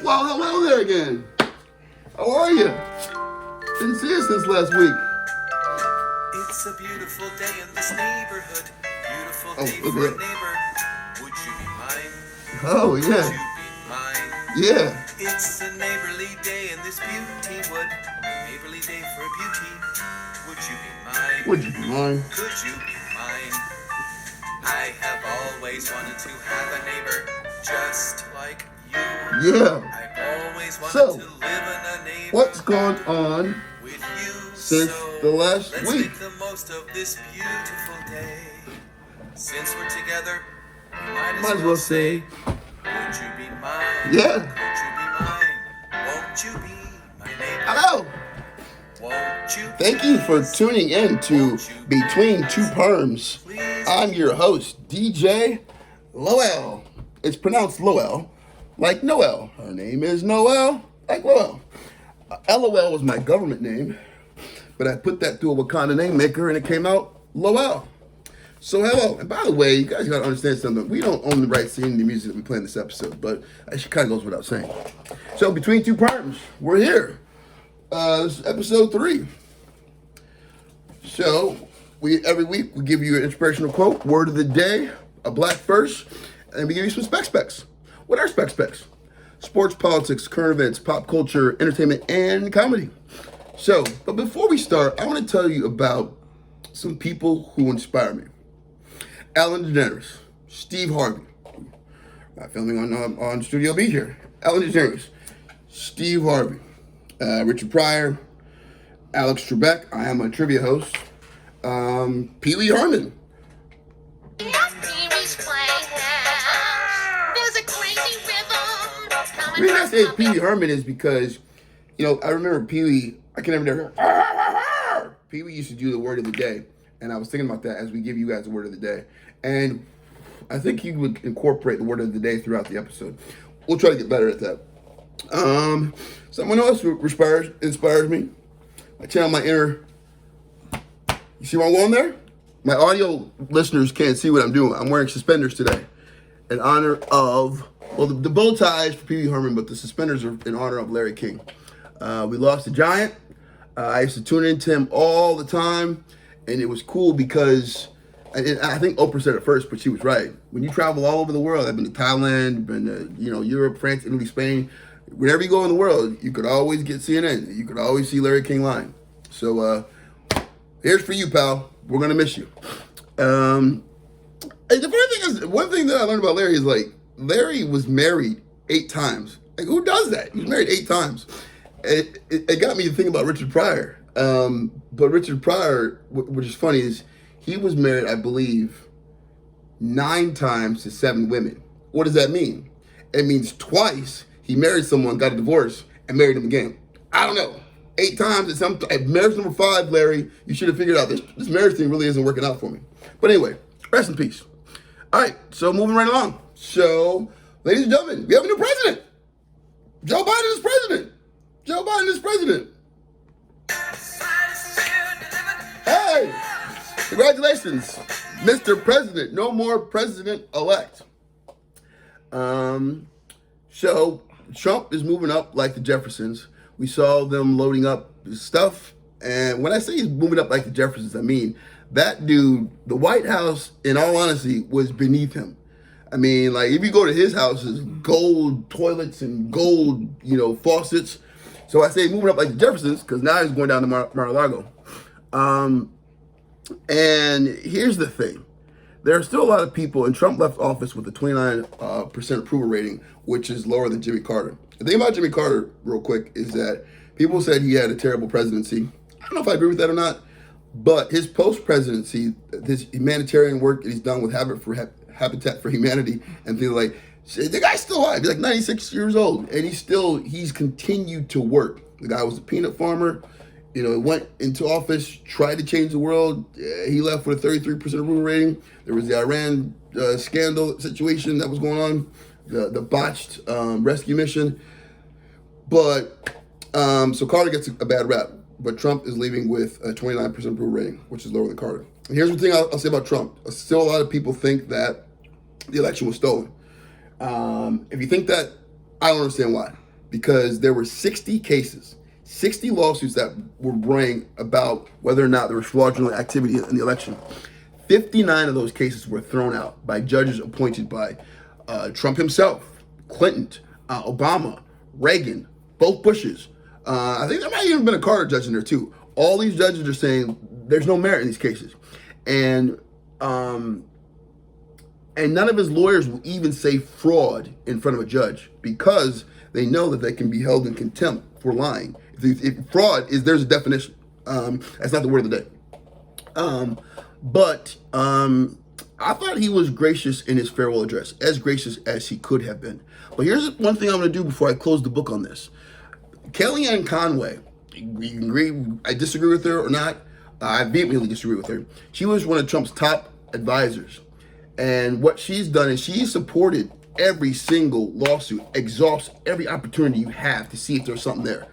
Well, hello there again. How are you? Didn't see you since last week. It's a beautiful day in this neighborhood. Beautiful day look for at a neighbor. Would you be mine? Oh, Would yeah. you be mine? Yeah. It's a neighborly day in this beauty wood. Neighborly day for a beauty. Would you be mine? Would you be mine? Could you be mine? I have always wanted to have a neighbor just like you. Yeah. I've always wanted So, to live in a neighborhood what's gone on with you. since So the last let's week? make the most of this beautiful day. Since we're together, we might as well say, would you be mine? Yeah. Could you be mine? Won't you be my neighbor? Hello. Won't you Thank you for tuning in to Between Two Perms. I'm your host, DJ Lowell. It's pronounced Lowell, like Noel. Her name is Noel, like Lowell. LOL was my government name, but I put that through a Wakanda name maker and it came out Lowell. So hello, and by the way, you guys gotta understand something. We don't own the rights to any of the music that we play in this episode, but that kind of goes without saying. So Between Two Perms, we're here. This is episode 3. So every week we give you an inspirational quote, word of the day, a black verse, and we give you some specs. What are specs? Sports, politics, current events, pop culture, entertainment, and comedy. So, but before we start, I want to tell you about some people who inspire me. Ellen DeGeneres, Steve Harvey. Not filming on Studio B here. Ellen DeGeneres, Steve Harvey, Richard Pryor, Alex Trebek. I am a trivia host. Pee Wee Herman. The reason I say Pee Wee Herman is because, I remember Pee Wee. I can never hear. Pee Wee used to do the word of the day, and I was thinking about that as we give you guys the word of the day. And I think he would incorporate the word of the day throughout the episode. We'll try to get better at that. Someone else who inspires me. I channel my inner. You see what I'm going there? My audio listeners can't see what I'm doing. I'm wearing suspenders today in honor of, the bow ties for Pee Wee Herman, but the suspenders are in honor of Larry King. We lost a giant. I used to tune into him all the time, and it was cool because I think Oprah said it first, but she was right. When you travel all over the world, I've been to Thailand, been to Europe, France, Italy, Spain. Wherever you go in the world, you could always get CNN. You could always see Larry King live. So here's for you, pal. We're gonna miss you. And the funny thing is, one thing that I learned about Larry is Larry was married 8 times. Who does that? He was married 8 times. It got me to think about Richard Pryor. But Richard Pryor, which is funny, is he was married, I believe, 9 times to 7 women. What does that mean? It means twice he married someone, got a divorce, and married him again. I don't know. 8 times at marriage number 5, Larry, you should have figured out this marriage thing really isn't working out for me. But anyway, rest in peace. All right, so moving right along. So, ladies and gentlemen, we have a new president. Joe Biden is president. Joe Biden is president. Hey, congratulations, Mr. President. No more president-elect. So Trump is moving up like the Jeffersons. We saw them loading up stuff. And when I say he's moving up like the Jeffersons, I mean that dude, the White House, in all honesty, was beneath him. I mean, like, if you go to his house, it's gold toilets and gold, faucets. So I say moving up like the Jeffersons, because now he's going down to Mar-a-Lago. And here's the thing. There are still a lot of people, and Trump left office with a 29% approval rating, which is lower than Jimmy Carter. The thing about Jimmy Carter, real quick, is that people said he had a terrible presidency. I don't know if I agree with that or not, but his post-presidency, his humanitarian work that he's done with Habitat for Humanity and things like, the guy's still alive. He's like 96 years old, and he's continued to work. The guy was a peanut farmer. Went into office, tried to change the world. He left with a 33% approval rating. There was the Iran scandal situation that was going on, the botched rescue mission. But, so Carter gets a bad rap, but Trump is leaving with a 29% approval rating, which is lower than Carter. And here's the thing I'll say about Trump. Still a lot of people think that the election was stolen. If you think that, I don't understand why. Because there were 60 cases, 60 lawsuits that were brought about whether or not there was fraudulent activity in the election. 59 of those cases were thrown out by judges appointed by Trump himself, Clinton, Obama, Reagan, both Bushes. I think there might even been a Carter judge in there too. All these judges are saying there's no merit in these cases. And none of his lawyers will even say fraud in front of a judge because they know that they can be held in contempt for lying. If fraud is, there's a definition. That's not the word of the day. But I thought he was gracious in his farewell address, as gracious as he could have been. But here's one thing I'm going to do before I close the book on this. Kellyanne Conway, you can agree, I disagree with her or not. I vehemently disagree with her. She was one of Trump's top advisors. And what she's done is she's supported every single lawsuit, exhausts every opportunity you have to see if there's something there.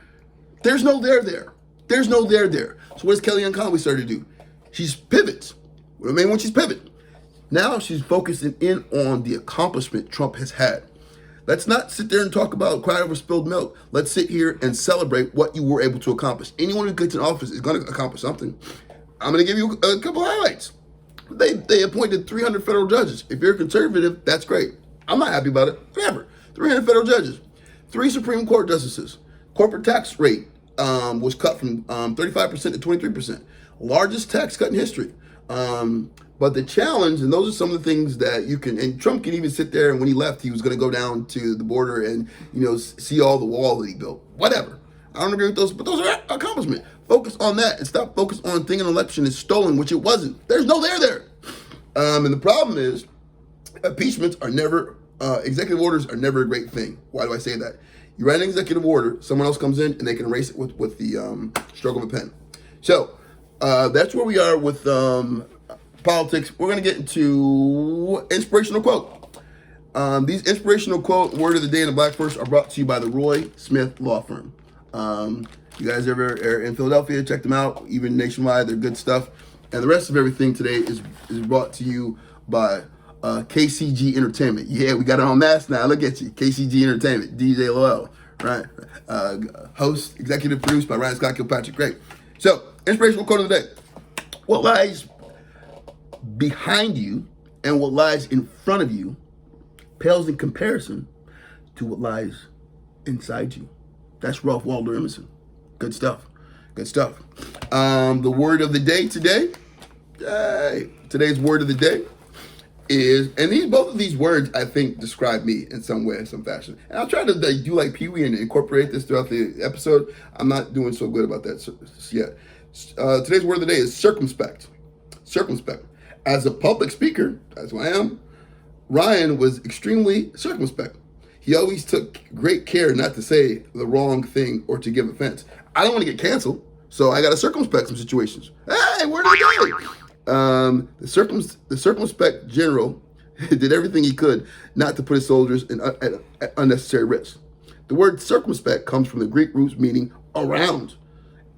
There's no there. There's no there. So what does Kellyanne Conway start to do? She's pivots. What do I mean when she's pivot? Now she's focusing in on the accomplishment Trump has had. Let's not sit there and talk about cry over spilled milk. Let's sit here and celebrate what you were able to accomplish. Anyone who gets in office is going to accomplish something. I'm going to give you a couple highlights. They appointed 300 federal judges. If you're a conservative, that's great. I'm not happy about it. Whatever. 300 federal judges. 3 Supreme Court justices. Corporate tax rate was cut from 35% to 23%. Largest tax cut in history. But the challenge, and those are some of the things that you can, and Trump can even sit there, and when he left, he was going to go down to the border and, see all the wall that he built. Whatever. I don't agree with those, but those are accomplishments. Focus on that and stop focus on thinking an election is stolen, which it wasn't. There's no there. And the problem is, impeachments are never, executive orders are never a great thing. Why do I say that? You write an executive order, someone else comes in, and they can erase it with the stroke of a pen. So, that's where we are with politics. We're going to get into inspirational quote. These inspirational quote, word of the day, and the Black Verse are brought to you by the Roy Smith Law Firm. You guys ever are in Philadelphia, check them out. Even nationwide, they're good stuff. And the rest of everything today is brought to you by KCG Entertainment. Yeah, we got it on mask now. Look at you. KCG Entertainment, DJ Lowell, right? Host, executive produced by Ryan Scott Kilpatrick. Great. So, inspirational quote of the day. What lies behind you and what lies in front of you pales in comparison to what lies inside you. That's Ralph Waldo Emerson. Good stuff. The word of the day today. Today's word of the day is, and both of these words I think describe me in some way, in some fashion. And I'll try to do like Pee Wee and incorporate this throughout the episode. I'm not doing so good about that yet. Today's word of the day is circumspect. Circumspect. As a public speaker, as I am, Ryan was extremely circumspect. He always took great care not to say the wrong thing or to give offense. I don't want to get canceled, so I got to circumspect some situations. Hey, where did I go? The circumspect general did everything he could not to put his soldiers at unnecessary risk. The word circumspect comes from the Greek roots meaning around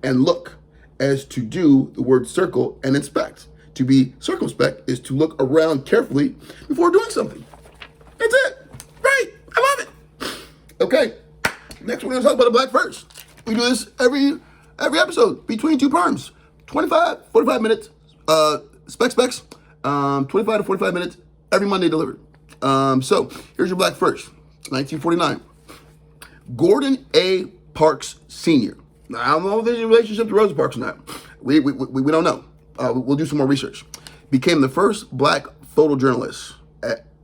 and look, as to do the word circle and inspect. To be circumspect is to look around carefully before doing something. That's it. Right. I love it. Okay. Next, we're going to talk about a Black Verse. We do this every episode between two perms. 25, 45 minutes. Specs. 25 to 45 minutes every Monday delivered. So here's your black first. 1949. Gordon A. Parks Sr. Now, I don't know if there's a relationship to Rosa Parks or not. We don't know. We'll do some more research. Became the first black photojournalist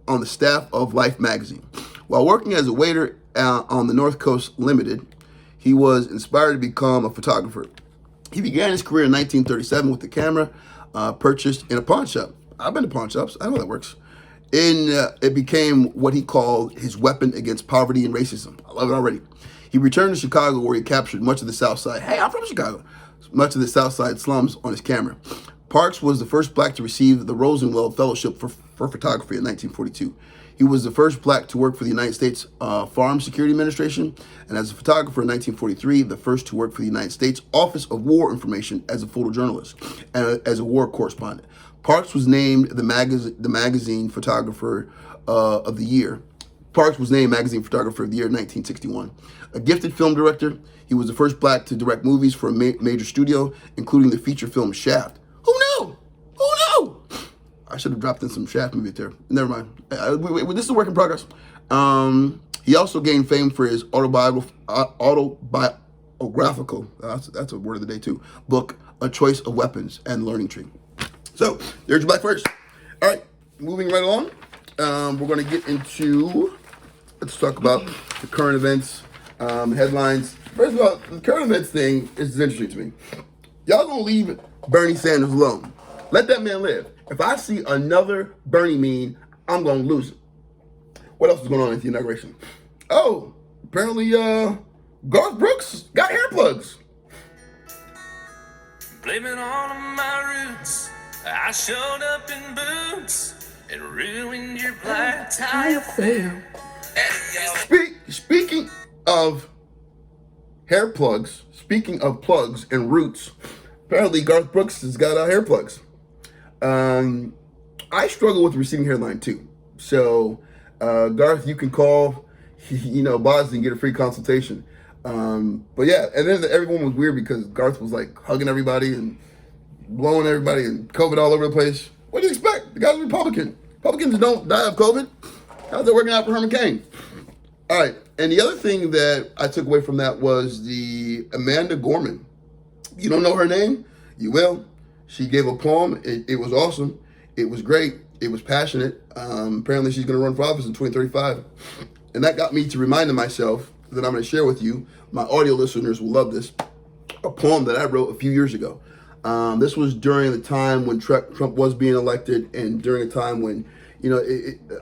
on the staff of Life magazine. While working as a waiter on the North Coast Limited, he was inspired to become a photographer. He began his career in 1937 with the camera purchased in a pawn shop. I've been to pawn shops. I know that works. It became what he called his weapon against poverty and racism. I love it already. He returned to Chicago, where he captured much of the South Side. Hey, I'm from Chicago. Much of the South Side slums on his camera. Parks was the first black to receive the Rosenwald Fellowship for Photography in 1942. He was the first black to work for the United States Farm Security Administration, and as a photographer in 1943, the first to work for the United States Office of War Information as a photojournalist and as a war correspondent. Parks was named the magazine photographer of the year. Parks was named Magazine Photographer of the Year in 1961. A gifted film director, he was the first black to direct movies for a major studio, including the feature film Shaft. Who knew? Who knew? I should have dropped in some Shaft movie there. Never mind. This is a work in progress. He also gained fame for his autobiographical, that's a word of the day too, book, A Choice of Weapons and Learning Tree. So, there's your black first. All right, moving right along. We're going to get into, let's talk about the current events, headlines. First of all, the current events thing is interesting to me. Y'all going to leave Bernie Sanders alone. Let that man live. If I see another Bernie meme, I'm going to lose it. What else is going on at the inauguration? Oh, apparently Garth Brooks got hair plugs. Blame it on my roots. I showed up in boots and ruined your black tie affair. Speaking of hair plugs, speaking of plugs and roots, apparently Garth Brooks has got hair plugs. I struggle with receding hairline too. So, Garth, you can call, Boz and get a free consultation. But yeah, and then everyone was weird because Garth was like hugging everybody and blowing everybody and COVID all over the place. What do you expect? The guy's a Republican. Republicans don't die of COVID. How's that working out for Herman Cain? All right, and the other thing that I took away from that was the Amanda Gorman. You don't know her name? You will. She gave a poem. It was awesome. It was great. It was passionate. Apparently she's going to run for office in 2035. And that got me to reminding myself that I'm going to share with you. My audio listeners will love this. A poem that I wrote a few years ago. This was during the time when Trump was being elected, and during a time when,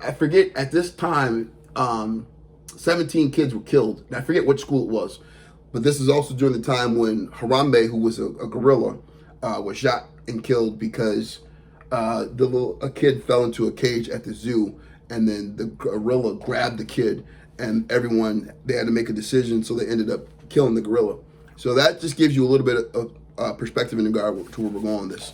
I forget, at this time, 17 kids were killed. And I forget what school it was. But this is also during the time when Harambe, who was a gorilla, was shot and killed because a kid fell into a cage at the zoo, and then the gorilla grabbed the kid, and they had to make a decision, so they ended up killing the gorilla. So that just gives you a little bit of perspective in regard to where we're going with this.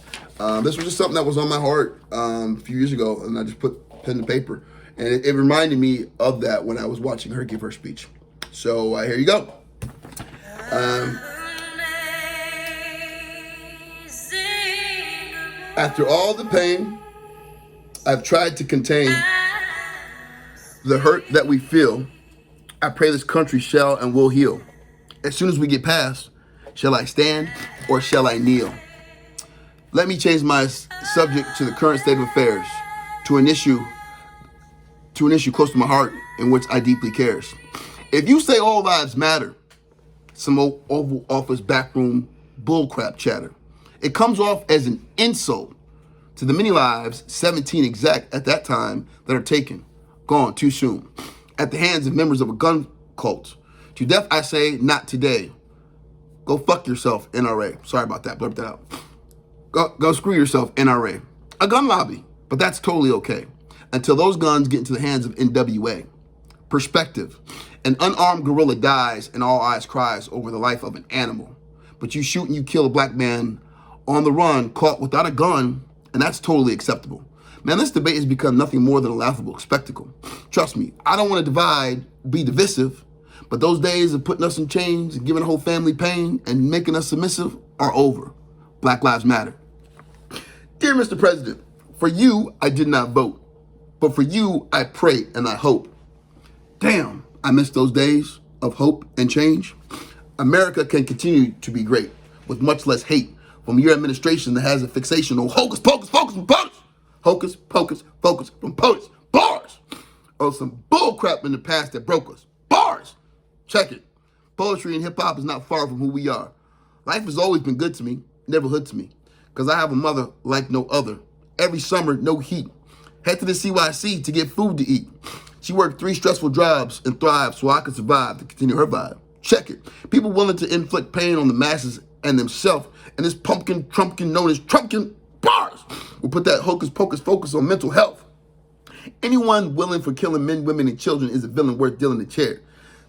This was just something that was on my heart a few years ago, and I just put pen to paper. And it reminded me of that when I was watching her give her speech. So here you go. After all the pain I've tried to contain, the hurt that we feel, I pray this country shall and will heal. As soon as we get past, shall I stand or shall I kneel? Let me change my subject to the current state of affairs, to an issue close to my heart in which I deeply cares. If you say all lives matter, some Oval Office backroom bullcrap chatter. It comes off as an insult to the many lives, 17 exact at that time, that are taken, gone too soon, at the hands of members of a gun cult. To death I say, not today. Go fuck yourself, NRA. Sorry about that, blurb that out. Go screw yourself, NRA. A gun lobby, but that's totally okay. Until those guns get into the hands of NWA. Perspective. An unarmed gorilla dies and all eyes cries over the life of an animal. But you shoot and you kill a black man on the run, caught without a gun, and that's totally acceptable. Man, this debate has become nothing more than a laughable spectacle. Trust me, I don't want to be divisive, but those days of putting us in chains and giving a whole family pain and making us submissive are over. Black Lives Matter. Dear Mr. President, for you, I did not vote, but for you, I pray and I hope. Damn, I miss those days of hope and change. America can continue to be great with much less hate from your administration that has a fixation on hocus pocus focus from POTUS. Hocus pocus focus from POTUS. Bars. Or some bull crap in the past that broke us. Bars. Check it. Poetry and hip hop is not far from who we are. Life has always been good to me, never hood to me. Because I have a mother like no other. Every summer, no heat. Head to the CYC to get food to eat. She worked 3 stressful jobs and thrived so I could survive to continue her vibe. Check it. People willing to inflict pain on the masses and themselves, and this pumpkin Trumpkin known as Trumpkin bars will put that hocus pocus focus on mental health. Anyone willing for killing men, women, and children is a villain worth dealing the chair.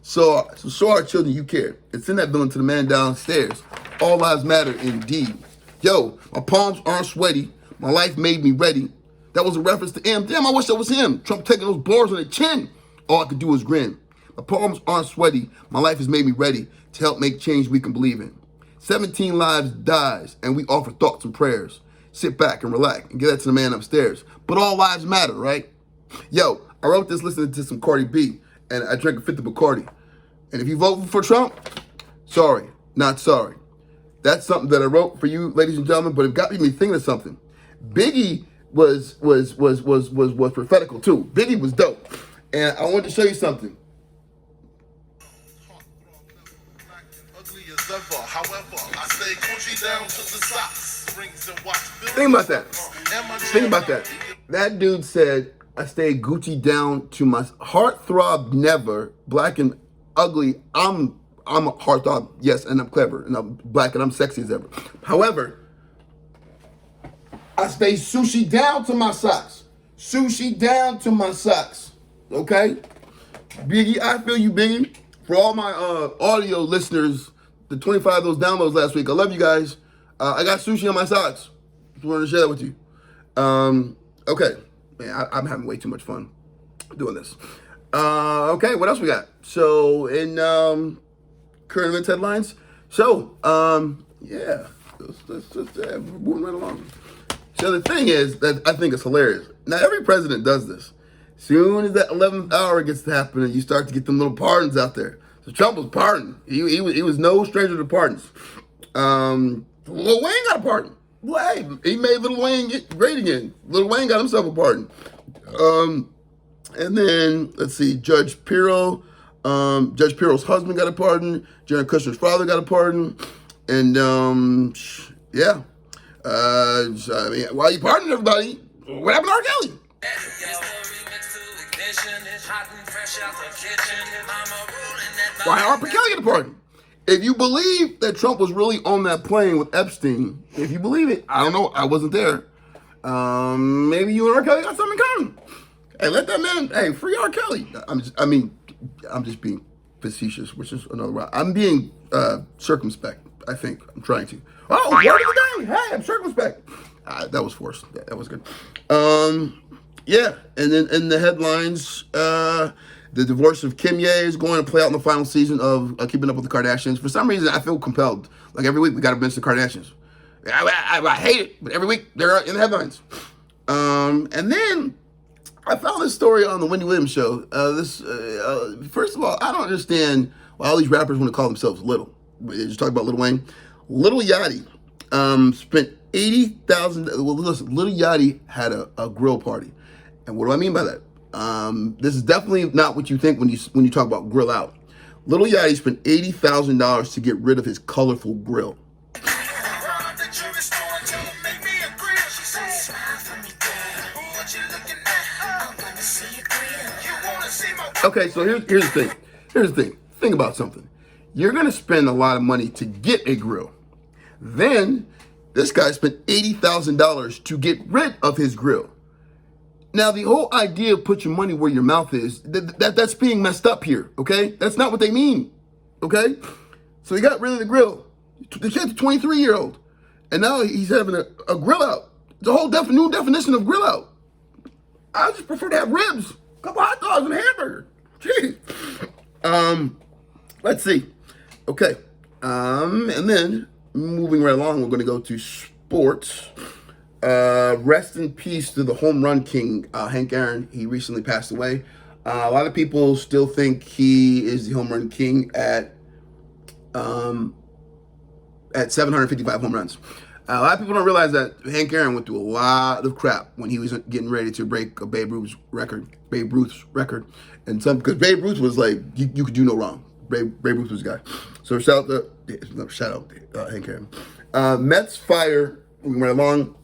So show our children you care and send that villain to the man downstairs. All lives matter indeed. Yo, my palms aren't sweaty. My life made me ready. That was a reference to him. Damn, I wish that was him. Trump taking those bars on the chin. All I could do was grin. My palms aren't sweaty. My life has made me ready to help make change we can believe in. 17 lives dies, and we offer thoughts and prayers. Sit back and relax and get that to the man upstairs. But all lives matter, right? Yo, I wrote this listening to some Cardi B, and I drank a fifth of Bacardi. And if you vote for Trump, sorry, not sorry. That's something that I wrote for you, ladies and gentlemen, but it got me thinking of something. Biggie was prophetical too. Biggie was dope. And I wanted to show you something. Think about that. Think about that. That dude said, I stay Gucci down to my heartthrob never, black and ugly. I'm a heartthrob, yes, and I'm clever, and I'm black and I'm sexy as ever. However, I stay sushi down to my socks. Sushi down to my socks. Okay? Biggie, I feel you, Biggie. For all my audio listeners, the 25 of those downloads last week, I love you guys. I got sushi on my socks. Just wanted to share that with you. Okay. Man, I'm having way too much fun doing this. Okay, what else we got? So, in current events headlines. So, yeah. Let's just moving right along. So the thing is that I think it's hilarious. Now, every president does this. Soon as that 11th hour gets to happen, you start to get them little pardons out there. So Trump was pardoned. He was no stranger to pardons. Lil Wayne got a pardon. Hey, he made Lil Wayne get great again. Lil Wayne got himself a pardon. And then, let's see, Judge Piro's husband got a pardon. Jared Kushner's father got a pardon. And, yeah. I mean, why are you pardoning everybody? What happened to R. Kelly? Why R. Kelly get a pardon? If you believe that Trump was really on that plane with Epstein, if you believe it, I don't know, I wasn't there. Maybe you and R. Kelly got something in common. Hey, let that man, hey, free R. Kelly. I'm just being facetious, which is another route. I'm being circumspect, I think. I'm trying to. Oh, word of the day. Hey, I'm circumspect. That was forced. Yeah, that was good. Yeah, and then in the headlines, the divorce of Kim is going to play out in the final season of Keeping Up with the Kardashians. For some reason, I feel compelled. Like every week, we got to mention the Kardashians. I hate it, but every week they're in the headlines. And then I found this story on the Wendy Williams show. First of all, I don't understand why all these rappers want to call themselves little. Just talk about Lil Wayne. Lil Yachty spent $80,000. Well, listen, Lil Yachty had a grill party, and what do I mean by that? This is definitely not what you think when you talk about grill out. Lil Yachty spent $80,000 to get rid of his colorful grill. Okay, so here's the thing. Here's the thing. Think about something. You're going to spend a lot of money to get a grill. Then, this guy spent $80,000 to get rid of his grill. Now, the whole idea of put your money where your mouth is, that's being messed up here, okay? That's not what they mean, okay? So he got rid of the grill. The kid's a 23-year-old. And now he's having a grill out. It's a whole new definition of grill out. I just prefer to have ribs, a couple hot dogs, and a hamburger. Jeez. Let's see. Okay. And then, moving right along, we're going to go to sports. Rest in peace to the home run king, Hank Aaron. He recently passed away. A lot of people still think he is the home run king at 755 home runs. A lot of people don't realize that Hank Aaron went through a lot of crap when he was getting ready to break a Babe Ruth's record. And because Babe Ruth was like, you could do no wrong. Babe Ruth was the guy. So shout out Hank Aaron. Mets fire, we went along.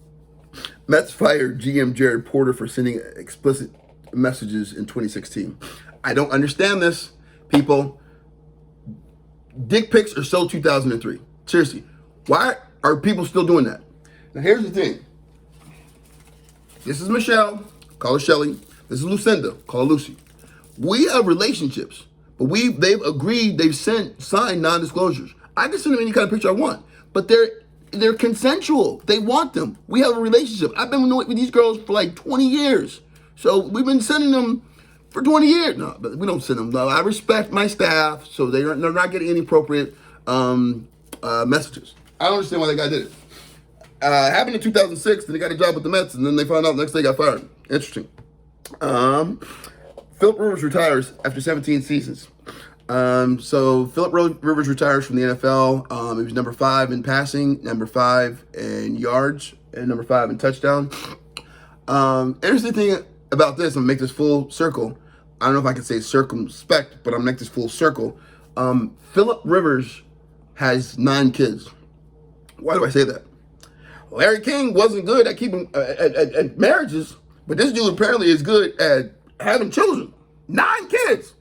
Mets fired GM Jared Porter for sending explicit messages in 2016. I don't understand this, people. Dick pics are so 2003. Seriously, why are people still doing that? Now, here's the thing. This is Michelle, call her Shelly. This is Lucinda, call her Lucy. We have relationships, but they've agreed, they've signed non-disclosures. I can send them any kind of picture I want, but they're consensual. They want them. We have a relationship. I've been with these girls for like 20 years. So we've been sending them for 20 years. No, but we don't send them. No, I respect my staff, so they're not getting any appropriate messages. I don't understand why that guy did it. Happened in 2006, then he got a job with the Mets, and then they found out the next day he got fired. Interesting. Philip Rivers retires after 17 seasons. So Philip Rivers retires from the NFL. He was number 5 in passing, number 5 in yards, and number 5 in touchdown. Interesting thing about this, I'm gonna make this full circle. I don't know if I can say circumspect, but I'm gonna make this full circle. Philip Rivers has 9 kids. Why do I say that? Larry King wasn't good at keeping at marriages, but this dude apparently is good at having children. 9 kids.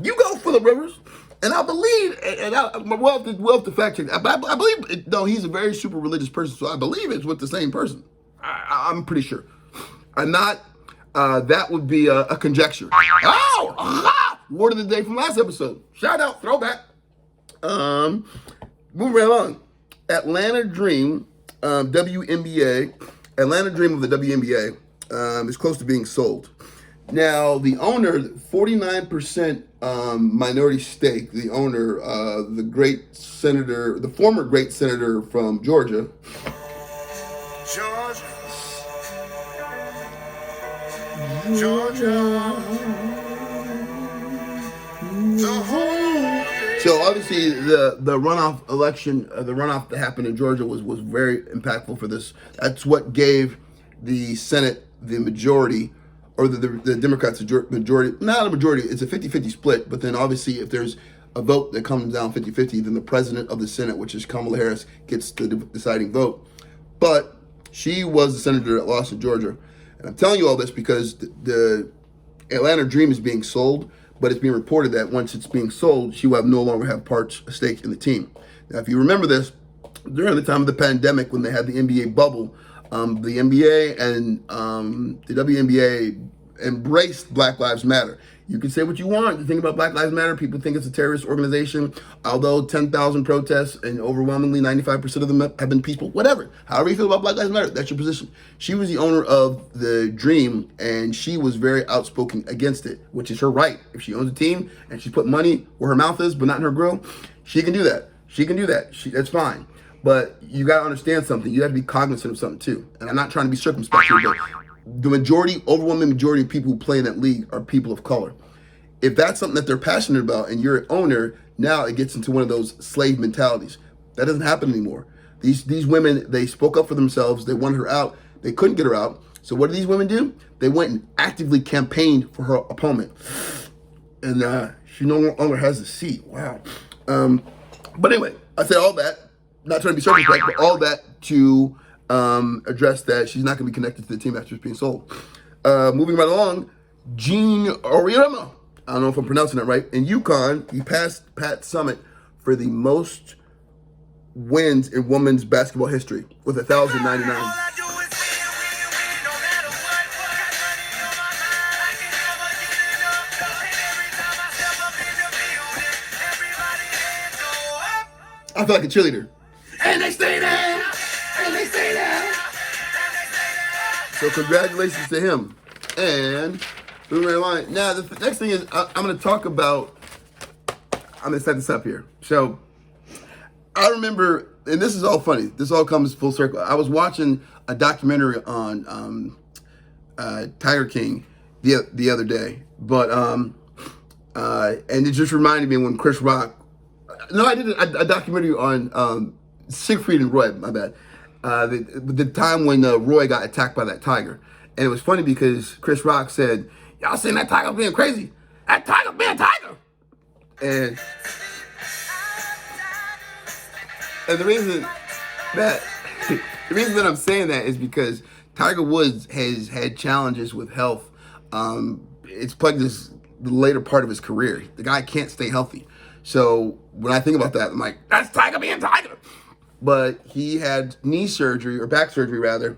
You go, Philip Rivers, and I believe, and we'll have to fact check. I believe, no, he's a very super religious person, so I believe it's with the same person. I'm pretty sure. I'm not. That would be a conjecture. Oh, word of the day from last episode. Shout out, throwback. Moving right along. Atlanta Dream, WNBA. Atlanta Dream of the WNBA is close to being sold. Now, the owner, 49% minority stake, the owner, the former great senator from Georgia. Georgia. So obviously the runoff election, the runoff that happened in Georgia was very impactful for this. That's what gave the Senate the majority, or the Democrats the majority. Not a majority, it's a 50-50 split, but then obviously if there's a vote that comes down 50-50, then the president of the Senate, which is Kamala Harris, gets the deciding vote. But she was the senator that lost in Georgia. And I'm telling you all this because the Atlanta Dream is being sold, but it's being reported that once it's being sold, she will no longer have a stake in the team. Now, if you remember this, during the time of the pandemic when they had the NBA bubble, the NBA and the WNBA embraced Black Lives Matter. You can say what you want. You think about Black Lives Matter, people think it's a terrorist organization, although 10,000 protests and overwhelmingly 95% of them have been peaceful, whatever. However you feel about Black Lives Matter, that's your position. She was the owner of the Dream, and she was very outspoken against it, which is her right. If she owns a team and she put money where her mouth is, but not in her grill, she can do that. That's fine. But you got to understand something. You have to be cognizant of something too. And I'm not trying to be circumspect here, but the overwhelming majority of people who play in that league are people of color. If that's something that they're passionate about and you're an owner, now it gets into one of those slave mentalities. That doesn't happen anymore. These women, they spoke up for themselves. They wanted her out. They couldn't get her out. So what did these women do? They went and actively campaigned for her opponent. And she no longer has a seat. Wow. But anyway, I say all that, not trying to be circumspect, but all that to address that she's not going to be connected to the team after it's being sold. Moving right along, Gene Auriemma, I don't know if I'm pronouncing that right, in UConn, he passed Pat Summitt for the most wins in women's basketball history with 1,099. I feel like a cheerleader. And they stay there. And they stay there. So congratulations to him. And moving right along. Now the next thing is I'm going to talk about. I'm going to set this up here. So I remember, and this is all funny. This all comes full circle. I was watching a documentary on Tiger King the other day, but and it just reminded me when Chris Rock. No, I did a documentary on Siegfried and Roy. My bad. The time when Roy got attacked by that tiger, and it was funny because Chris Rock said, "Y'all seen that tiger being crazy? That tiger being a tiger." And the reason that I'm saying that is because Tiger Woods has had challenges with health. It's plagued the later part of his career. The guy can't stay healthy. So when I think about that, I'm like, that's Tiger being Tiger. But he had knee surgery, or back surgery rather.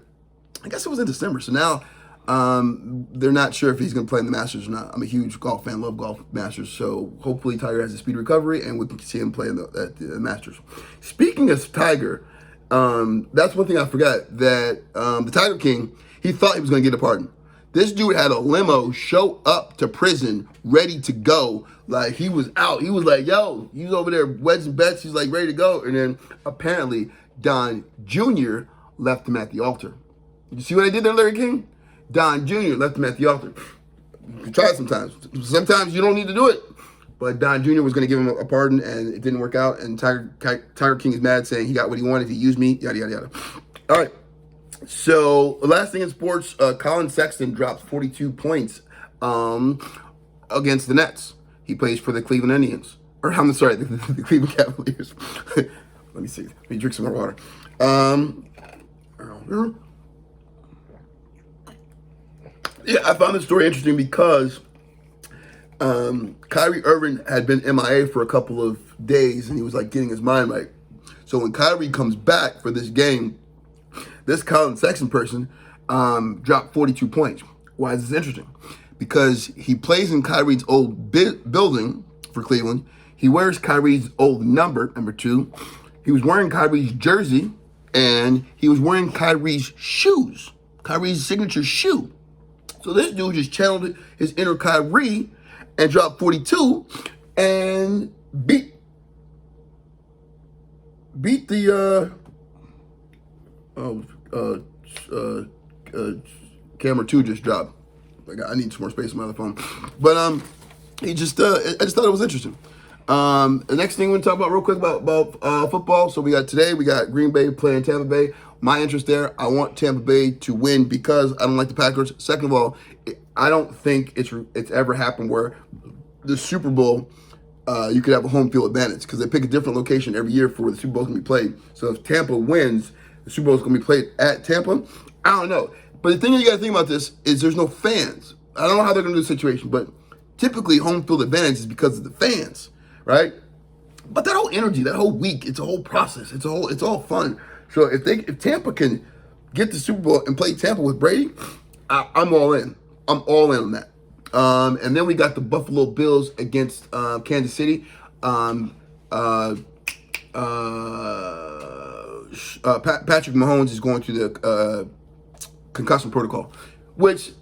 I guess it was in December. So now they're not sure if he's going to play in the Masters or not. I'm a huge golf fan, love golf Masters. So hopefully Tiger has a speedy recovery and we can see him play at the Masters. Speaking of Tiger, that's one thing I forgot, that the Tiger King, he thought he was going to get a pardon. This dude had a limo show up to prison ready to go. Like, he was out. He was like, yo, he was over there wedging bets. He's like ready to go. And then apparently Don Jr. left him at the altar. You see what I did there, Larry King? Don Jr. left him at the altar. You try it sometimes. Sometimes you don't need to do it. But Don Jr. was going to give him a pardon, and it didn't work out. And Tiger King is mad, saying he got what he wanted. He used me, yada, yada, yada. All right. So, last thing in sports, Colin Sexton drops 42 points against the Nets. He plays for the Cleveland Indians. Or, I'm sorry, the Cleveland Cavaliers. Let me see. Let me drink some more water. Yeah, I found this story interesting because Kyrie Irving had been MIA for a couple of days, and he was like getting his mind right. So when Kyrie comes back for this game, this Colin Sexton person dropped 42 points. Why is this interesting? Because he plays in Kyrie's old building for Cleveland. He wears Kyrie's old number 2. He was wearing Kyrie's jersey, and he was wearing Kyrie's shoes, Kyrie's signature shoe. So this dude just channeled his inner Kyrie and dropped 42 and beat the camera 2 just dropped. Like, I need some more space on my other phone. But he just I just thought it was interesting. The next thing we're gonna talk about real quick about football. So we got Green Bay playing Tampa Bay. My interest there, I want Tampa Bay to win because I don't like the Packers. Second of all, I don't think it's ever happened where the Super Bowl you could have a home field advantage, because they pick a different location every year for where the Super Bowl's gonna be played. So if Tampa wins, the Super Bowl's gonna be played at Tampa. I don't know. But the thing you gotta think about this is there's no fans. I don't know how they're gonna do the situation, but typically home field advantage is because of the fans, right? But that whole energy, that whole week, it's a whole process. It's all fun. So if Tampa can get the Super Bowl and play Tampa with Brady, I'm all in. I'm all in on that. And then we got the Buffalo Bills against Kansas City. Patrick Mahomes is going through the concussion protocol, which,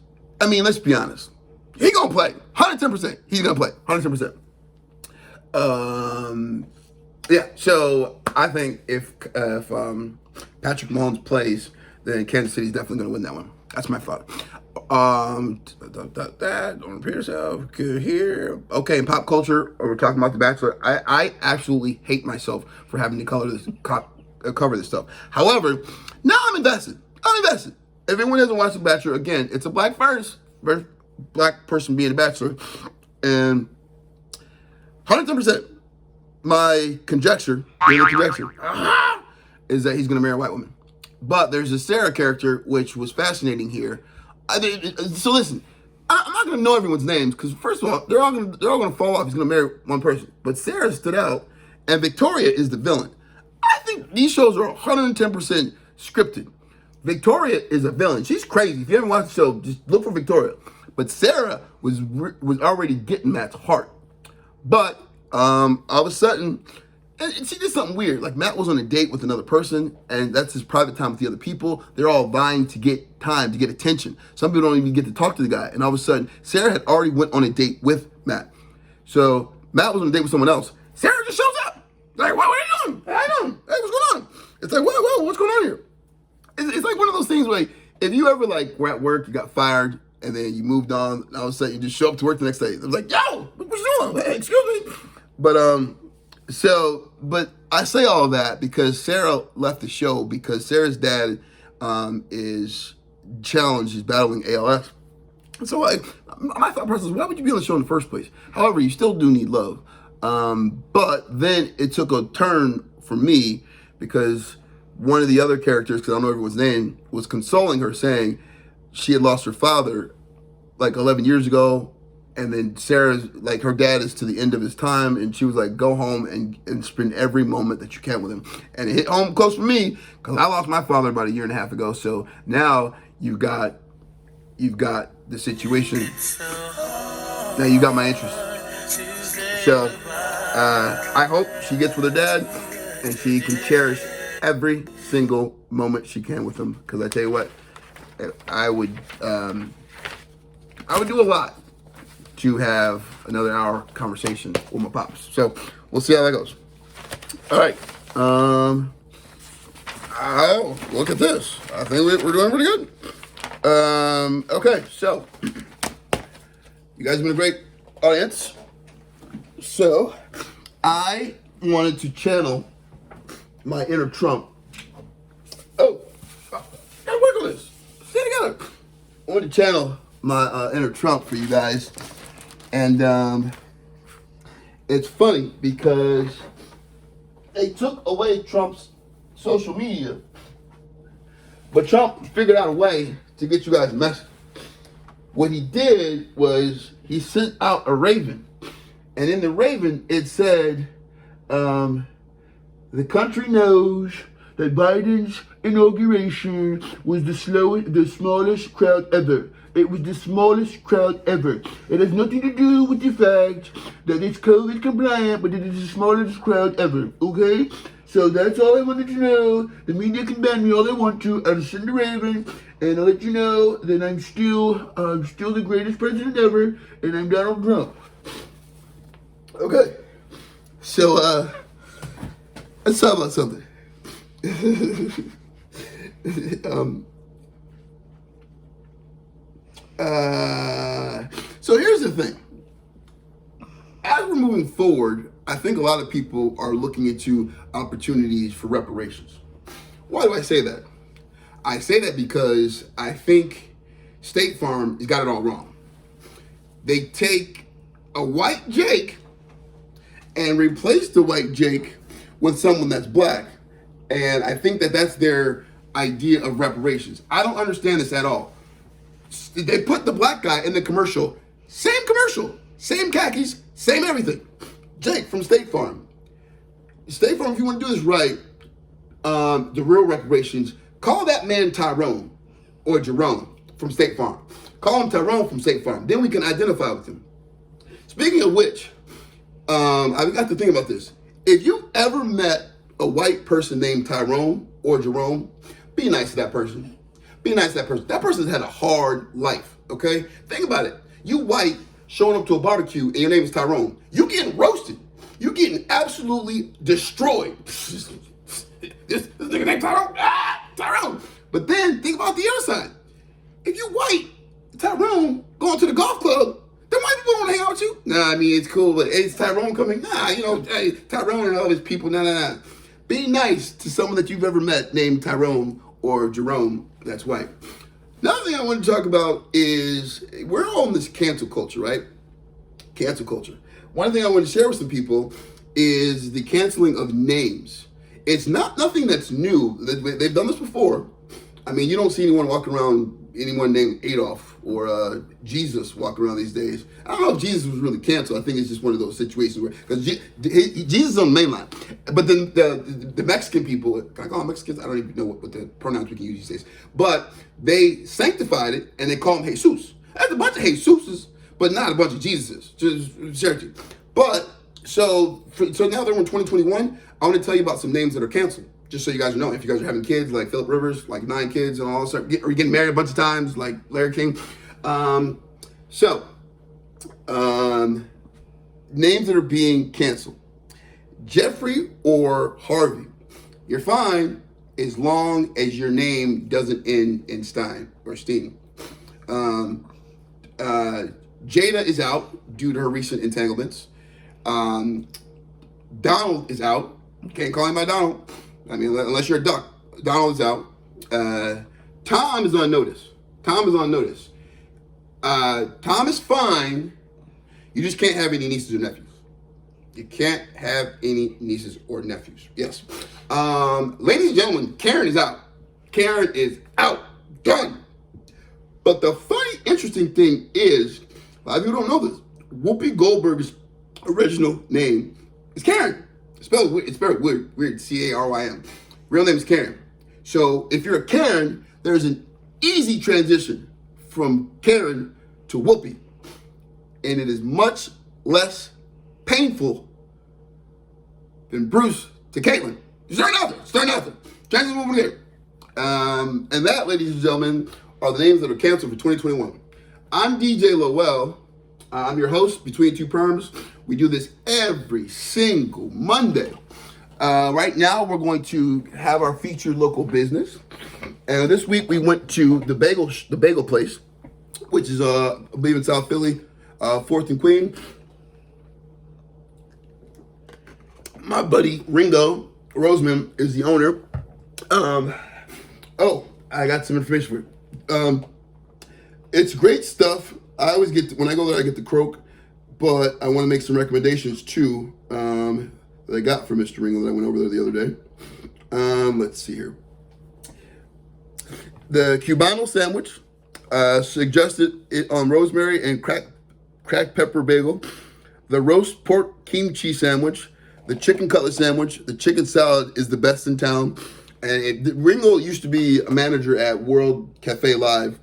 I mean, let's be honest. He gonna play 110%. He's gonna play 110%. Yeah. So I think if Patrick Mahomes plays, then Kansas City's definitely gonna win that one. That's my thought. Don't repeat yourself. Here. Okay, in pop culture, we're talking about The Bachelor. I absolutely hate myself for having to cover this stuff. However, now I'm invested. If anyone hasn't watched The Bachelor, again, it's a black person being a bachelor, and 110%. My conjecture is that he's going to marry a white woman. But there's a Sarah character, which was fascinating here. So listen, I'm not going to know everyone's names because, first of all, they're all going to fall off. He's going to marry one person. But Sarah stood out, and Victoria is the villain. I think these shows are 110% scripted. Victoria is a villain. She's crazy. If you haven't watched the show, just look for Victoria. But Sarah was already getting Matt's heart. But all of a sudden, and she did something weird. Like, Matt was on a date with another person, and that's his private time with the other people. They're all vying to get time, to get attention. Some people don't even get to talk to the guy. And all of a sudden, Sarah had already went on a date with Matt. So Matt was on a date with someone else. Sarah just shows up. Like, what are you doing? How you doing? Hey, what's going on? It's like, whoa, what's going on here? it's like one of those things where, like, if you ever like were at work, you got fired, and then you moved on, and all of a sudden you just show up to work the next day. It was like, yo, what you doing? Hey, excuse me. But I say all of that because Sarah left the show because Sarah's dad is challenged, he's battling ALS. So my thought process, why would you be on the show in the first place? However, you still do need love. But then it took a turn for me because one of the other characters, because I don't know everyone's name, was consoling her, saying she had lost her father like 11 years ago. And then Sarah's like, her dad is to the end of his time. And she was like, go home and spend every moment that you can with him. And it hit home close for me because I lost my father about 1.5 years ago. So now you've got the situation. Now you got my interest. So I hope she gets with her dad and she can cherish every single moment she can with him. Because I tell you what, I would do a lot to have another hour conversation with my pops. So we'll see how that goes. All right. Oh, look at this. I think we're doing pretty good. Okay, so you guys have been a great audience. So I wanted to channel my inner Trump. Oh, gotta work on this. Stay together. I wanted to channel my inner Trump for you guys. And it's funny because they took away Trump's social media, but Trump figured out a way to get you guys a message. What he did was he sent out a raven, and in the raven it said, the country knows that Biden's inauguration was the smallest crowd ever. It was the smallest crowd ever. It has nothing to do with the fact that it's COVID compliant, but it is the smallest crowd ever, okay? So that's all I wanted to know. The media can ban me all they want to. I'll send a raven, and I'll let you know that I'm still the greatest president ever, and I'm Donald Trump. Okay. So, let's talk about something. So here's the thing. As we're moving forward, I think a lot of people are looking into opportunities for reparations. Why do I say that? I say that because I think State Farm has got it all wrong. They take a white Jake and replace the white Jake with someone that's black. And I think that that's their idea of reparations. I don't understand this at all. They put the black guy in the commercial, same khakis, same everything. Jake from State Farm. State Farm, if you want to do this right, the real reparations, call that man Tyrone or Jerome from State Farm. Call him Tyrone from State Farm. Then we can identify with him. Speaking of which, I've got to think about this. If you ever met a white person named Tyrone or Jerome, be nice to that person. Be nice to that person. That person's had a hard life, okay? Think about it. You white showing up to a barbecue and your name is Tyrone. You getting roasted. You getting absolutely destroyed. This nigga named Tyrone. Tyrone. But then think about the other side. If you white, Tyrone, going to the golf club, then white people want to hang out with you. Nah, I mean, it's cool, but hey, it's Tyrone coming. Nah, hey, Tyrone and all his people, nah. Be nice to someone that you've ever met named Tyrone or Jerome that's white. Another thing I want to talk about is we're all in this cancel culture, right? Cancel culture. One thing I want to share with some people is the canceling of names. It's nothing that's new. They've done this before. I mean, you don't see anyone named Adolf or Jesus walking around these days. I don't know if Jesus was really canceled. I think it's just one of those situations where, because Jesus is on the main line. But then the Mexican people, can I call them Mexicans? I don't even know what the pronouns we can use these days. But they sanctified it and they call him Jesus. That's a bunch of Jesuses, but not a bunch of Jesuses. Just share it. But so now that we're in 2021, I want to tell you about some names that are canceled. Just so you guys know, if you guys are having kids like Philip Rivers, like 9 kids and all that, or you're getting married a bunch of times like Larry King. Names that are being canceled. Jeffrey or Harvey. You're fine, as long as your name doesn't end in Stein or Steen. Um, Jada is out due to her recent entanglements. Um, Donald is out. Can't call him by Donald. I mean, unless you're a duck. Donald is out. Tom is on notice. Tom is on notice. Tom is fine. You just can't have any nieces or nephews. You can't have any nieces or nephews. Yes. Ladies and gentlemen, Karen is out. Karen is out. Done. But the funny, interesting thing is, a lot of people don't know this. Whoopi Goldberg's original name is Karen. It's spelled weird, C-A-R-Y-M. Real name is Karen. So if you're a Karen, there's an easy transition from Karen to Whoopi. And it is much less painful than Bruce to Caitlyn. Start nothing. Transition over there. And that, ladies and gentlemen, are the names that are canceled for 2021. I'm DJ Lowell. I'm your host, Between Two Perms. We do this every single Monday. Right now, we're going to have our featured local business. And this week, we went to the bagel place, which is, I believe, in South Philly, 4th and Queen. My buddy Ringo Roseman is the owner. I got some information for you. It's great stuff. I always when I go there, I get the croak, but I want to make some recommendations too that I got from Mr. Ringo that I went over there the other day. Let's see here. The Cubano sandwich, suggested it on rosemary and cracked pepper bagel. The roast pork KimK sandwich. The chicken cutlet sandwich. The chicken salad is the best in town. And Ringo used to be a manager at World Cafe Live.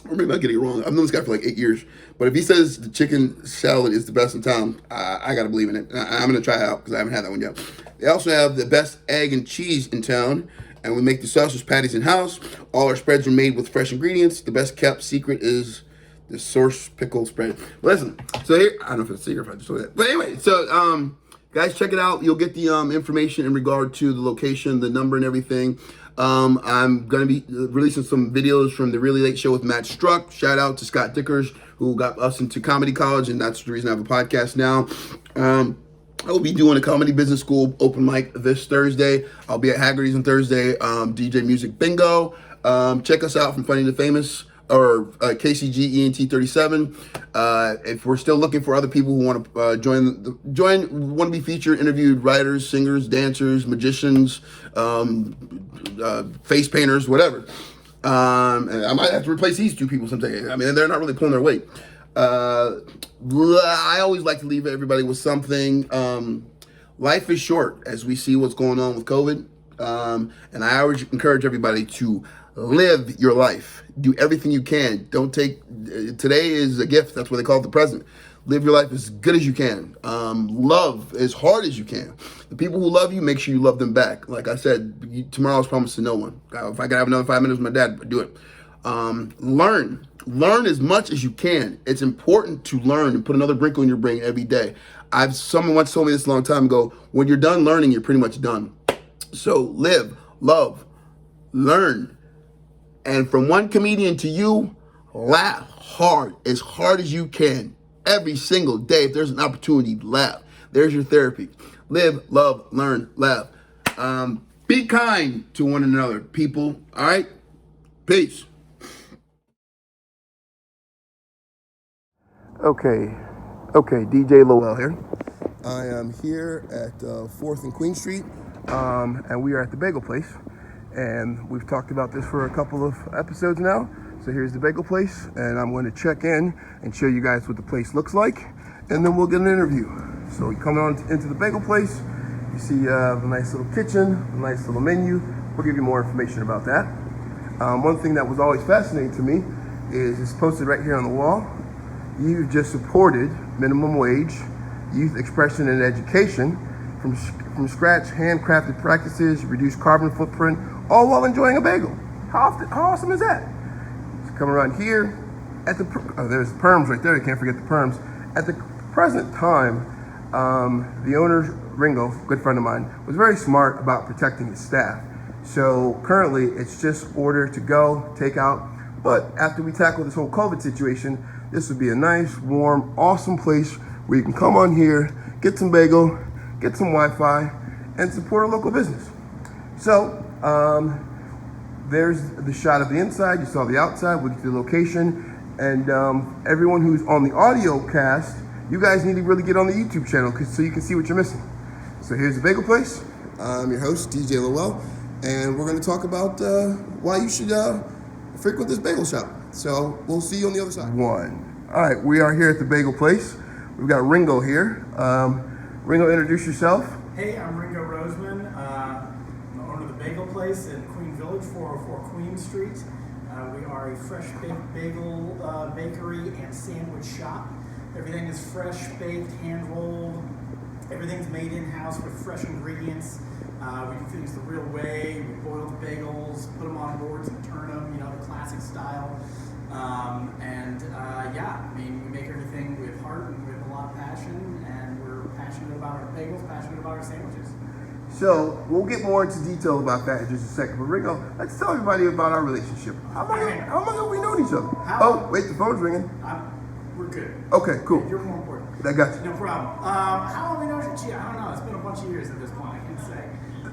Or maybe I'm getting it wrong. I've known this guy for like 8 years. But if he says the chicken salad is the best in town, I got to believe in it. I'm going to try it out because I haven't had that one yet. They also have the best egg and cheese in town. And we make the sausage patties in-house. All our spreads are made with fresh ingredients. The best kept secret is the source pickle spread. But listen, so here, I don't know if it's a secret if I just told that. But anyway, so guys, check it out. You'll get the information in regard to the location, the number, and everything. I'm going to be releasing some videos from the Really Late Show with Matt Struck. Shout out to Scott Dickers, who got us into comedy college, and that's the reason I have a podcast now. I will be doing a comedy business school open mic this Thursday. I'll be at Haggerty's on Thursday. DJ Music Bingo. Check us out from Funny to Famous or KCG ENT 37. If we're still looking for other people who want to want to be featured, interviewed, writers, singers, dancers, magicians, face painters, whatever. And I might have to replace these two people someday. I mean, they're not really pulling their weight. I always like to leave everybody with something. Life is short as we see what's going on with COVID. And I always encourage everybody to live your life. Do everything you can. Don't take, today is a gift. That's what they call it, the present. Live your life as good as you can. Love as hard as you can. The people who love you, make sure you love them back. Like I said, tomorrow's promised to no one. If I could have another 5 minutes with my dad, I'd do it. Learn as much as you can. It's important to learn and put another wrinkle in your brain every day. Someone once told me this a long time ago, when you're done learning, you're pretty much done. So live, love, learn. And from one comedian to you, laugh as hard as you can. Every single day, if there's an opportunity, laugh. There's your therapy. Live, love, learn, laugh. Be kind to one another, people. All right? Peace. Okay, DJ Lowell here. I am here at 4th and Queen Street, and we are at the bagel place. And we've talked about this for a couple of episodes now. So here's the bagel place, and I'm going to check in and show you guys what the place looks like, and then we'll get an interview. So you come on into the bagel place, you see the nice little kitchen, the nice little menu. We'll give you more information about that. One thing that was always fascinating to me is it's posted right here on the wall. You've just supported minimum wage, youth expression and education, from scratch handcrafted practices, reduce carbon footprint, all while enjoying a bagel. How awesome is that? So come around here, there's the perms right there, you can't forget the perms. At the present time, the owner, Ringo, good friend of mine, was very smart about protecting his staff. So currently it's just order to go, take out. But after we tackle this whole COVID situation, this would be a nice, warm, awesome place where you can come on here, get some bagel, get some Wi-Fi, and support a local business. So there's the shot of the inside. You saw the outside. We get to the location. And everyone who's on the audio cast, you guys need to really get on the YouTube channel so you can see what you're missing. So here's the bagel place. I'm your host, DJ Lowell, and we're going to talk about why you should frequent this bagel shop. So we'll see you on the other side. All right, we are here at the bagel place. We've got Ringo here. Ringo, introduce yourself. Hey, I'm Ringo Roseman. I'm the owner of the bagel place in Queen Village, 404 Queen Street. We are a fresh baked bagel bakery and sandwich shop. Everything is fresh baked, hand rolled. Everything's made in-house with fresh ingredients. We do things the real way. We boil the bagels, put them on boards and turn them, the classic style. We make everything with heart and with a lot of passion, and we're passionate about our bagels, passionate about our sandwiches. So we'll get more into detail about that in just a second. But Ringo, let's tell everybody about our relationship. How long have we known each other? Oh, wait, the phone's ringing. We're good. Okay, cool. You're more important. I got you. No problem. How long have we known each other? I don't know. It's been a bunch of years at this point, I can say.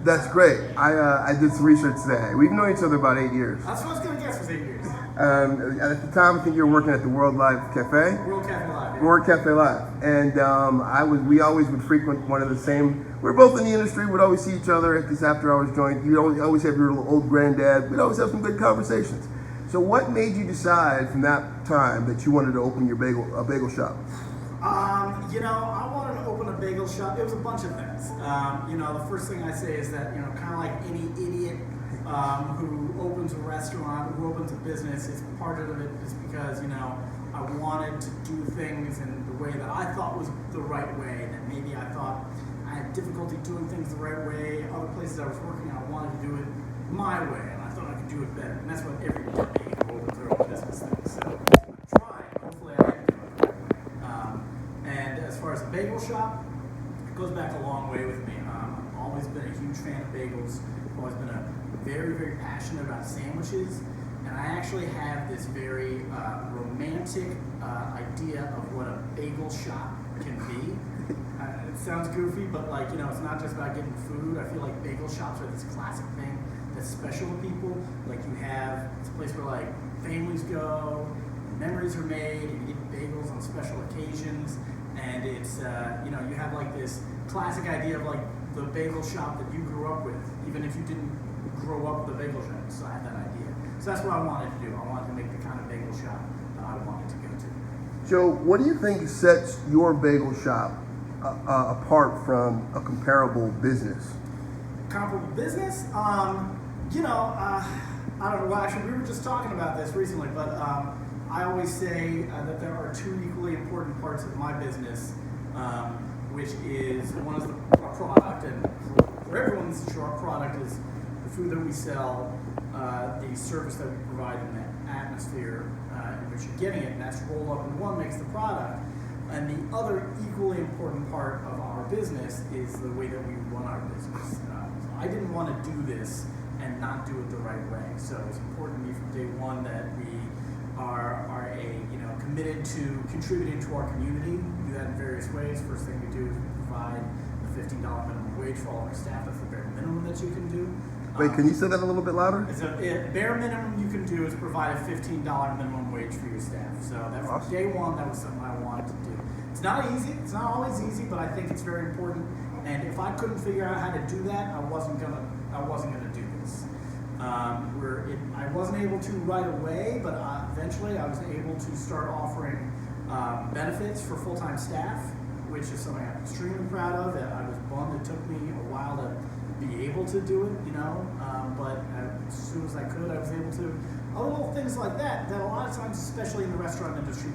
That's great. I did some research today. We've known each other about 8 years. That's what I was going to guess was 8 years. At the time, I think you were working at the World Live Cafe. World Cafe Live. Yeah. World Cafe Live. And we always would frequent one of the same. We were both in the industry. We'd always see each other at this after hours joint. You'd always have your little old granddad. We'd always have some good conversations. So what made you decide from that time that you wanted to open a bagel shop? I wanted to open a bagel shop. It was a bunch of things. The first thing I say is that, kind of like any idiot who opens a restaurant, who opens a business, it's part of it is because, I wanted to do things in the way that I thought was the right way, and that maybe I thought I had difficulty doing things the right way. Other places I was working, I wanted to do it my way, and I thought I could do it better. And that's what every company who opens their own business thinks. So I'm trying. Hopefully I can do it. And as far as the bagel shop, it goes back a long way with me. I've always been a huge fan of bagels. I've always been very, very passionate about sandwiches. And I actually have this very romantic idea of what a bagel shop can be. It sounds goofy, but it's not just about getting food. I feel like bagel shops are this classic thing that's special to people. It's a place where families go, memories are made, and you get bagels on special occasions. And it's, you have this classic idea of the bagel shop that you grew up with, even if you didn't grow up with a bagel shop. So I had that idea. So that's what I wanted to do. I wanted to make the kind of bagel shop that I wanted to go to. Joe, what do you think sets your bagel shop apart from a comparable business? Comparable business? I don't know. Well, actually, we were just talking about this recently, but I always say that there are two equally important parts of my business, which is one is the product, and for everyone, this is our product is the food that we sell, the service that we provide in the atmosphere in which you're getting it, and that's rolled up in one makes the product. And the other equally important part of our business is the way that we run our business. So I didn't want to do this and not do it the right way. So it's important to me from day one that we are committed to contributing to our community. We do that in various ways. First thing we do is we provide a $15 minimum wage for all of our staff. That's the bare minimum that you can do. Wait, can you say that a little bit louder? Bare minimum you can do is provide a $15 minimum wage for your staff. So that from day one, that was something I wanted to do. It's not easy. It's not always easy, but I think it's very important. And if I couldn't figure out how to do that, I wasn't gonna do this. I wasn't able to right away, but eventually I was able to start offering benefits for full-time staff, which is something I'm extremely proud of. I was bummed it took me a while to be able to do it, but as soon as I could, I was able to. Other little things like that a lot of times, especially in the restaurant industry,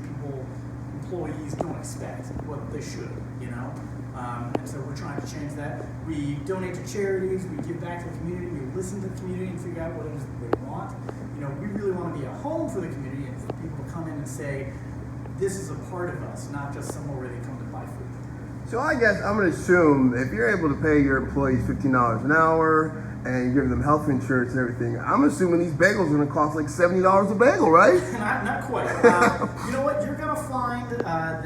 employees don't expect what they should, and so we're trying to change that. We donate to charities, we give back to the community, we listen to the community and figure out what it is that they want. We really want to be a home for the community and for people to come in and say, this is a part of us, not just somewhere where they come to buy food. So I guess I'm going to assume if you're able to pay your employees $15 an hour and giving them health insurance and everything, I'm assuming these bagels are going to cost like $70 a bagel, right? Not quite. You know what? You're going to find that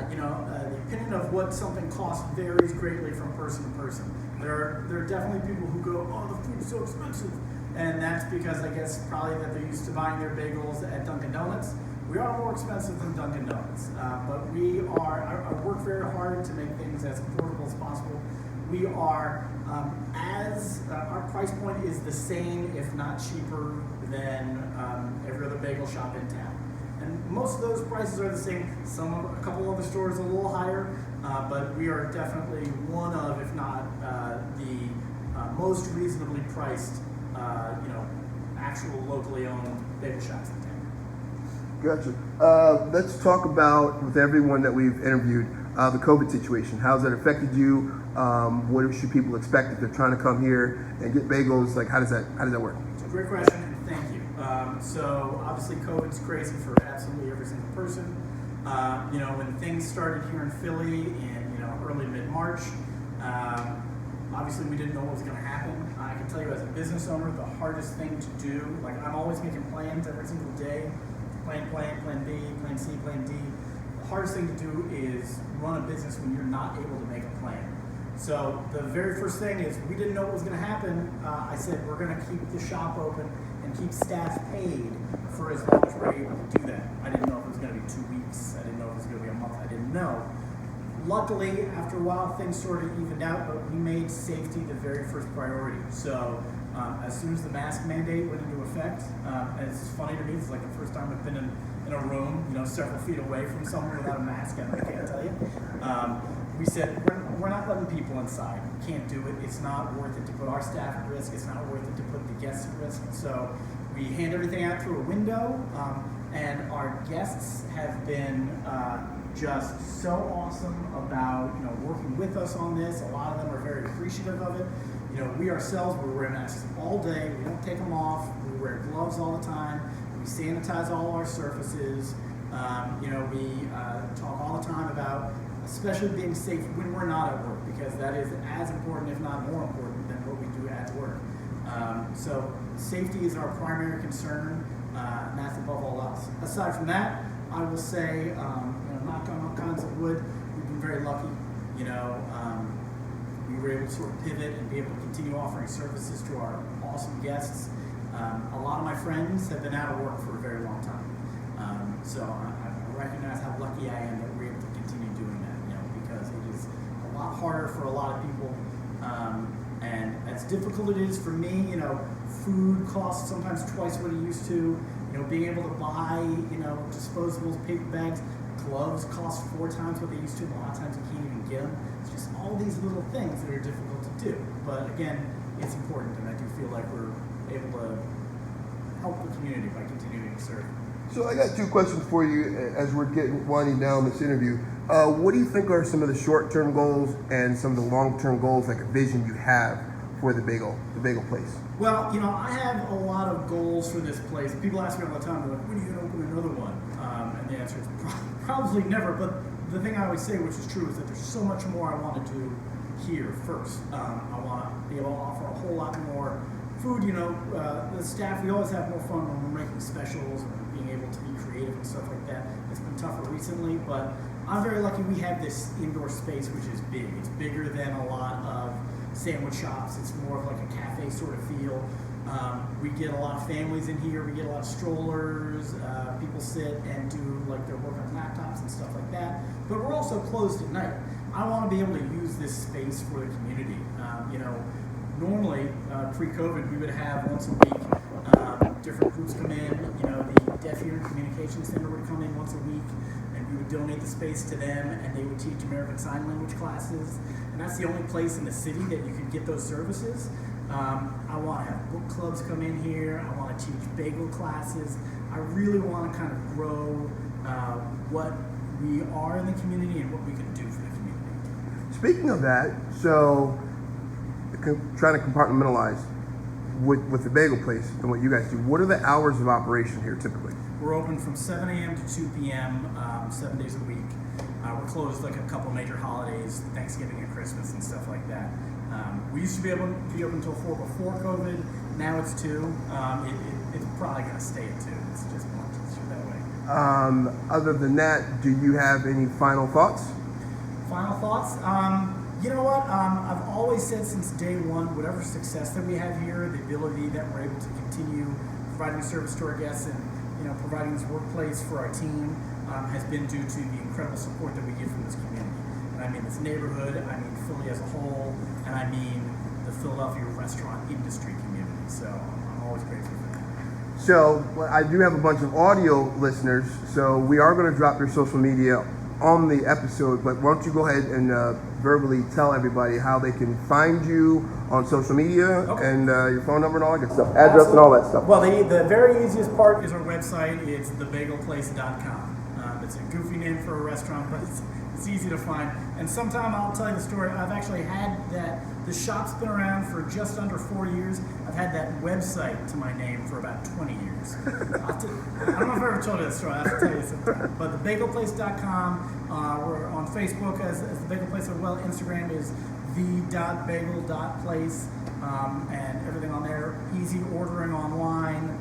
the opinion of what something costs varies greatly from person to person. There are definitely people who go, "Oh, the food's so expensive," and that's because I guess probably that they're used to buying their bagels at Dunkin' Donuts. We are more expensive than Dunkin' Donuts, but I work very hard to make things as affordable as possible. We are, our price point is the same, if not cheaper, than every other bagel shop in town. And most of those prices are the same. A couple other stores a little higher, but we are definitely one of, if not the most reasonably priced, actual locally owned bagel shops in town. Gotcha. Let's talk about, with everyone that we've interviewed, the COVID situation. How's that affected you? What should people expect if they're trying to come here and get bagels? Like, how does that work? It's a great question, and thank you. So obviously COVID's crazy for absolutely every single person. When things started here in Philly in early mid-March, obviously we didn't know what was going to happen. I can tell you as a business owner, the hardest thing to do, like I'm always making plans every single day, plan B, plan C, plan D. The hardest thing to do is run a business when you're not able to make a plan. So the very first thing is we didn't know what was going to happen. I said we're going to keep the shop open and keep staff paid for as long as we're able to do that. I didn't know if it was going to be 2 weeks. I didn't know if it was going to be a month. I didn't know. Luckily, after a while, things sort of evened out, but we made safety the very first priority. So as soon as the mask mandate went into effect, and it's funny to me, it's like the first time I've been in a room, several feet away from someone without a mask, and I can't tell you. We said, we're not letting people inside. We can't do it. It's not worth it to put our staff at risk. It's not worth it to put the guests at risk. So we hand everything out through a window, and our guests have been just so awesome about working with us on this. A lot of them are very appreciative of it. We ourselves, we wear masks all day. We don't take them off. We wear gloves all the time. We sanitize all our surfaces. We talk all the time about especially being safe when we're not at work, because that is as important, if not more important, than what we do at work. So safety is our primary concern, and that's above all else. Aside from that, I will say, knock on all kinds of wood, we've been very lucky. We were able to sort of pivot and be able to continue offering services to our awesome guests. A lot of my friends have been out of work for a very long time. So I recognize how lucky I am that we're able to continue doing that, because it is a lot harder for a lot of people. And as difficult it is for me, food costs sometimes twice what it used to. Being able to buy, disposables, paper bags, gloves cost 4 times what they used to. A lot of times you can't even get them. It's just all these little things that are difficult to do. But again, it's important, and I do feel like we're able to help the community by continuing to serve. So I got 2 questions for you as we're winding down this interview. What do you think are some of the short-term goals and some of the long-term goals, like a vision you have for the bagel place? Well, I have a lot of goals for this place. People ask me all the time, they're like, when are you going to open another one? And the answer is probably never. But the thing I always say, which is true, is that there's so much more I want to do here first. I want to be able to offer a whole lot more food. The staff, we always have more fun when we're making specials and being able to be creative and stuff like that. It's been tougher recently, but I'm very lucky we have this indoor space, which is big. It's bigger than a lot of sandwich shops. It's more of like a cafe sort of feel. We get a lot of families in here. We get a lot of strollers. People sit and do like their work on laptops and stuff like that. But we're also closed at night. I want to be able to use this space for the community. Normally, pre-COVID, we would have once a week different groups come in. The Deaf Hearing Communication Center would come in once a week, and we would donate the space to them, and they would teach American Sign Language classes. And that's the only place in the city that you could get those services. I want to have book clubs come in here. I want to teach bagel classes. I really want to kind of grow what we are in the community and what we can do for the community. Speaking of that, so trying to compartmentalize with the bagel place and what you guys do, what are the hours of operation here typically? We're open from 7 a.m. to 2 p.m. 7 days a week. We're closed like a couple major holidays, Thanksgiving and Christmas and stuff like that. We used to be able to be open until 4 before COVID. Now it's 2. It's probably going to stay at 2. It's just more easier that way. Other than that, do you have any final thoughts? Final thoughts? You know what? I've always said since day one, whatever success that we have here, the ability that we're able to continue providing service to our guests and providing this workplace for our team has been due to the incredible support that we get from this community. And I mean this neighborhood, I mean Philly as a whole, and I mean the Philadelphia restaurant industry community. So I'm always grateful for that. So I do have a bunch of audio listeners, so we are going to drop your social media on the episode, but why don't you go ahead and verbally tell everybody how they can find you on social media, and your phone number and all that good stuff, address and all that stuff. Well, the very easiest part is our website. It's thebagelplace.com. It's a goofy name for a restaurant, but it's easy to find. And sometime I'll tell you the story. I've actually had the shop's been around for just under 4 years. I've had that website to my name for about 20 years. I don't know if I've ever told you that story. I'll have to tell you sometime. But thebagelplace.com. We're on Facebook as The Bagel Place as well. Instagram is the.bagel.place. And everything on there. Easy ordering online.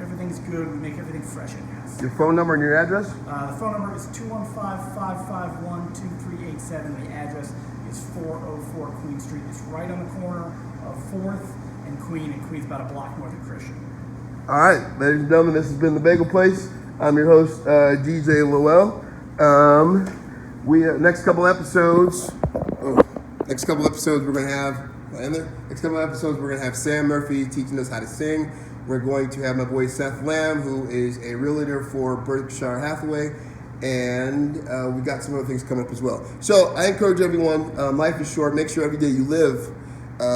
Everything's good. We make everything fresh in-house. Your phone number and your address? The phone number is 215-551-2387. The address is 404 Queen Street. It's right on the corner of 4th and Queen, and Queen's about a block north of Christian. All right, ladies and gentlemen, this has been The Bagel Place. I'm your host, DJ Lowell. Next couple episodes, we're going to have, Sam Murphy teaching us how to sing. We're going to have my boy Seth Lamb, who is a realtor for Berkshire Hathaway, and we got some other things coming up as well. So I encourage everyone, life is short. Make sure every day you live.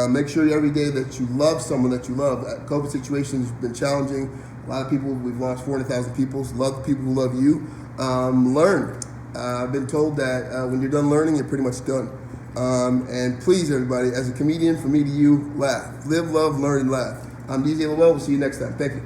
Make sure every day that you love someone that you love. COVID situation has been challenging. A lot of people, we've lost 400,000 people. Love the people who love you. Learn. I've been told that when you're done learning, you're pretty much done. And please, everybody, as a comedian, from me to you, laugh. Live, love, learn, and laugh. I'm DJ Lowell. We'll see you next time. Thank you.